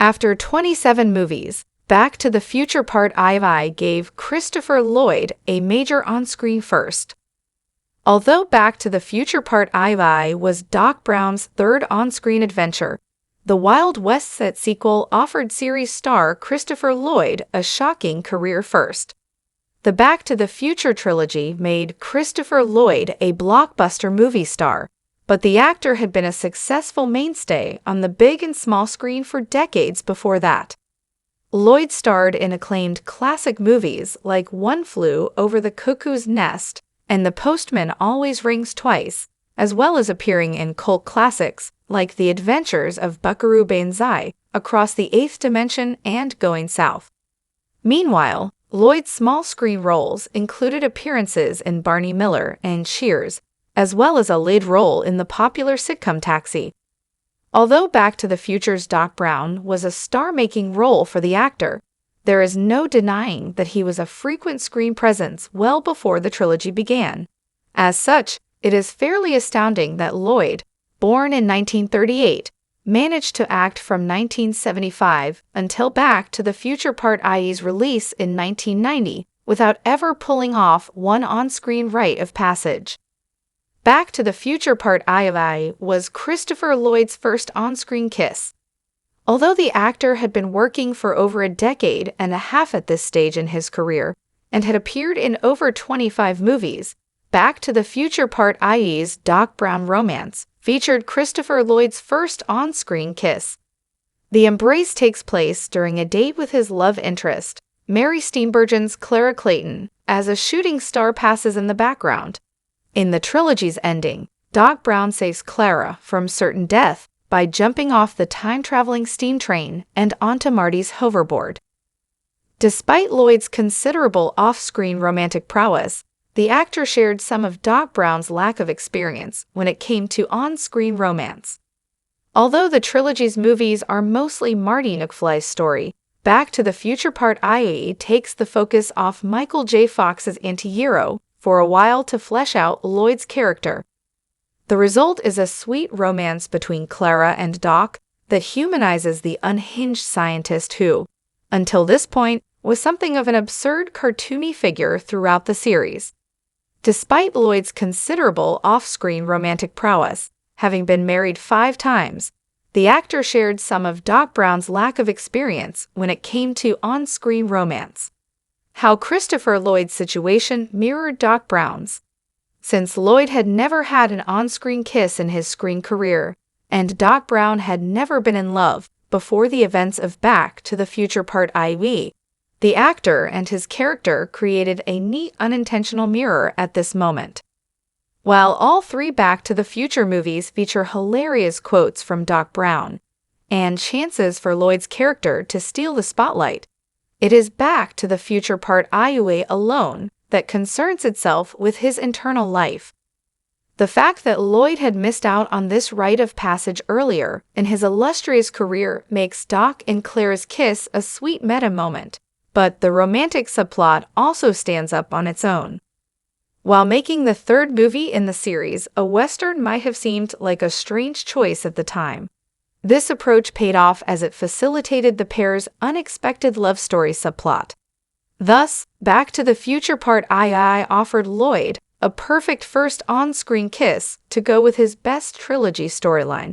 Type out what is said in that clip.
After 27 movies, Back to the Future Part I gave Christopher Lloyd a major on-screen first. Although Back to the Future Part I was Doc Brown's third on-screen adventure, the Wild West set sequel offered series star Christopher Lloyd a shocking career first. The Back to the Future trilogy made Christopher Lloyd a blockbuster movie star, but the actor had been a successful mainstay on the big and small screen for decades before that. Lloyd starred in acclaimed classic movies like One Flew Over the Cuckoo's Nest and The Postman Always Rings Twice, as well as appearing in cult classics like The Adventures of Buckaroo Banzai, Across the Eighth Dimension, and Going South. Meanwhile, Lloyd's small-screen roles included appearances in Barney Miller and Cheers, as well as a lead role in the popular sitcom Taxi. Although Back to the Future's Doc Brown was a star-making role for the actor, there is no denying that he was a frequent screen presence well before the trilogy began. As such, it is fairly astounding that Lloyd, born in 1938, managed to act from 1975 until Back to the Future Part I's release in 1990 without ever pulling off one on-screen rite of passage. Back to the Future Part I was Christopher Lloyd's first on-screen kiss. Although the actor had been working for over a decade and a half at this stage in his career and had appeared in over 25 movies, Back to the Future Part I's Doc Brown romance featured Christopher Lloyd's first on-screen kiss. The embrace takes place during a date with his love interest, Mary Steenburgen's Clara Clayton, as a shooting star passes in the background. In the trilogy's ending, Doc Brown saves Clara from certain death by jumping off the time-traveling steam train and onto Marty's hoverboard. Despite Lloyd's considerable off-screen romantic prowess, the actor shared some of Doc Brown's lack of experience when it came to on-screen romance. Although the trilogy's movies are mostly Marty McFly's story, Back to the Future Part I takes the focus off Michael J. Fox's anti-hero for a while to flesh out Lloyd's character. The result is a sweet romance between Clara and Doc that humanizes the unhinged scientist who, until this point, was something of an absurd cartoony figure throughout the series. Despite Lloyd's considerable off-screen romantic prowess, having been married 5 times, the actor shared some of Doc Brown's lack of experience when it came to on-screen romance. How Christopher Lloyd's situation mirrored Doc Brown's. Since Lloyd had never had an on-screen kiss in his screen career, and Doc Brown had never been in love before the events of Back to the Future Part IV, the actor and his character created a neat unintentional mirror at this moment. While all 3 Back to the Future movies feature hilarious quotes from Doc Brown and chances for Lloyd's character to steal the spotlight, it is Back to the Future Part I alone that concerns itself with his internal life. The fact that Lloyd had missed out on this rite of passage earlier in his illustrious career makes Doc and Clara's kiss a sweet meta moment, but the romantic subplot also stands up on its own. While making the 3rd movie in the series a Western might have seemed like a strange choice at the time, this approach paid off as it facilitated the pair's unexpected love story subplot. Thus, Back to the Future Part I offered Lloyd a perfect first on-screen kiss to go with his best trilogy storyline.